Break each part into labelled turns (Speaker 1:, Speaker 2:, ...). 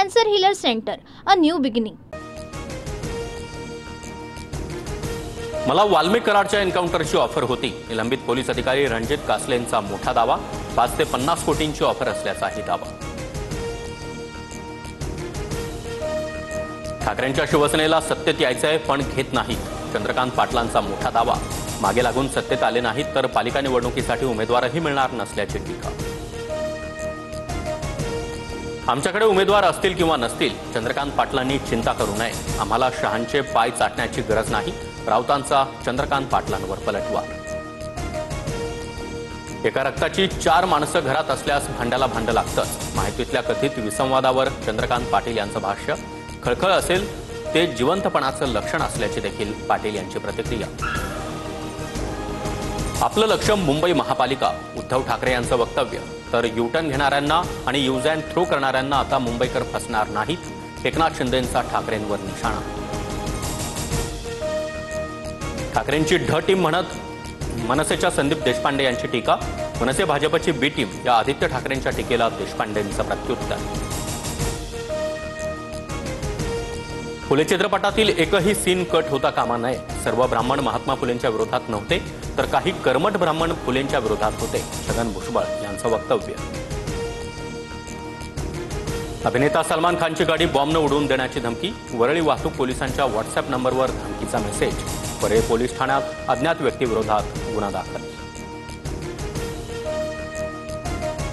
Speaker 1: Cancer healer centre, a new beginning.
Speaker 2: मला वाल्मिक कराडच्या एन्काउंटरची offer होती. निलंबित पोलीस अधिकारी रणजित कासलेंचा मोठा दावा. 5 ते 50 कोटींची ऑफर असल्याचाही दावा. ठाकरेंच्या शिवसेनेला सत्तेत यायचंय पण घेत नाहीत. चंद्रकांत पाटलांचा मोठा दावा. मागे लागून सत्तेत आले नाहीत तर पालिका निवडणुकीसाठी उमेदवारही मिळणार नसल्याची टीका. आमच्याकडे उमेदवार असतील किंवा नसतील, चंद्रकांत पाटलांनी चिंता करू नये. आम्हाला शहांचे पाय चाटण्याची गरज नाही. राऊतांचा चंद्रकांत पाटलांवर पलटवार. एका रक्ताची 4 माणसं घरात असल्यास भांड्याला भांडं लागतंच. माहितीतल्या कथित विसंवादावर चंद्रकांत पाटील यांचं भाष्य. खळखळ असेल ते जिवंतपणाचं लक्षण असल्याची देखील पाटील यांची प्रतिक्रिया. आपलं लक्ष मुंबई महापालिका. उद्धव ठाकरे यांचं वक्तव्य. तर युटर्न घेणाऱ्यांना आणि यूज अँड थ्रो करणाऱ्यांना आता मुंबईकर फसणार नाहीत. एकनाथ शिंदेंचा ठाकरेंवर निशाणा. ठाकरेंची ढ टीम म्हणत मनसेच्या संदीप देशपांडे यांची टीका. मनसे भाजपची बी टीम या आदित्य ठाकरेंच्या टीकेला देशपांडेंचं प्रत्युत्तर. फुले चित्रपटातील एकही सीन कट होता कामा नये. सर्व ब्राह्मण महात्मा फुलेंच्या विरोधात नव्हते तर काही कर्मठ ब्राह्मण फुलेंच्या विरोधात होते. छगन भुजबळ यांचं वक्तव्य. अभिनेता सलमान खानची गाडी बॉम्बनं उडवून देण्याची धमकी. वरळी वाहतूक पोलिसांच्या व्हॉट्सअॅप नंबरवर धमकीचा मेसेज. वरळी पोलीस ठाण्यात अज्ञात व्यक्तीविरोधात गुन्हा दाखल.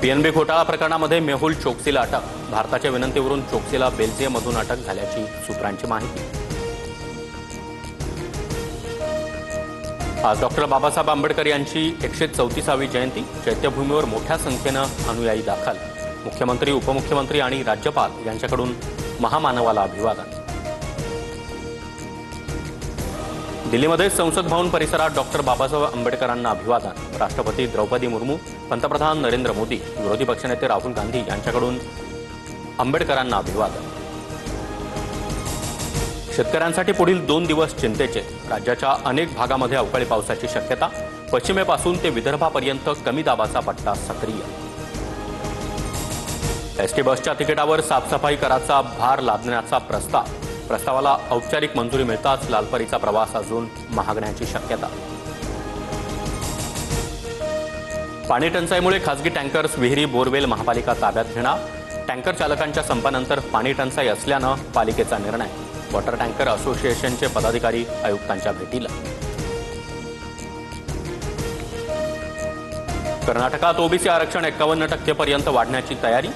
Speaker 2: पीएनबी घोटाळा प्रकरणामध्ये मेहुल चोक्सीला अटक. भारताच्या विनंतीवरून चोक्सीला बेल्जियममधून अटक झाल्याची सूत्रांची माहिती. आज डॉक्टर बाबासाहेब आंबेडकर यांची 134वी जयंती. चैत्यभूमीवर मोठ्या संख्येनं अनुयायी दाखल. मुख्यमंत्री, उपमुख्यमंत्री आणि राज्यपाल यांच्याकडून महामानवाला अभिवादन. दिल्लीमध्ये संसद भवन परिसरात डॉक्टर बाबासाहेब आंबेडकरांना अभिवादन. राष्ट्रपती द्रौपदी मुर्मू, पंतप्रधान नरेंद्र मोदी, विरोधी पक्षनेते राहुल गांधी यांच्याकडून आंबेडकरांना अभिवादन. शेतकऱ्यांसाठी पुढील 2 दिवस चिंतेचे. राज्याच्या अनेक भागामध्ये अवकाळी पावसाची शक्यता. पश्चिमेपासून ते विदर्भापर्यंत कमी दाबाचा पट्टा सक्रिय. एसटी बसच्या तिकिटावर साफसफाई कराचा भार लादण्याचा प्रस्ताव. प्रस्तावाला औपचारिक मंजुरी मिळताच लालपरीचा प्रवास अजून महागण्याची शक्यता. पाणी टंचाईमुळे खासगी टँकर्स, विहिरी, बोरवेल महापालिका ताब्यात घेणार. टँकर चालकांच्या संपानंतर पाणी टंचाई असल्यानं पालिकेचा निर्णय. वॉटर टँकर असोसिएशनचे पदाधिकारी आयुक्तांच्या भेटीला. कर्नाटकात ओबीसी आरक्षण 51% पर्यंत वाढण्याची तयारी.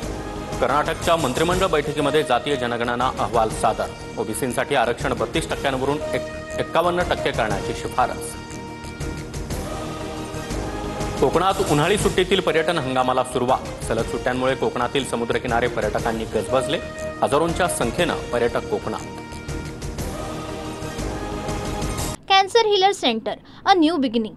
Speaker 2: कर्नाटकच्या मंत्रिमंडळ बैठकीमध्ये जातीय जनगणना अहवाल सादर. ओबीसींसाठी आरक्षण 32%वरून 51% करण्याची शिफारस. कोकणात उन्हाळी सुट्टीतील पर्यटन हंगामाला सुरुवात. सलग सुट्ट्यांमुळे कोकणातील समुद्रकिनारे पर्यटकांनी गजबजले. हजारोंच्या संख्येनं पर्यटक कोकणात.
Speaker 1: Cancer healer centre, a new beginning.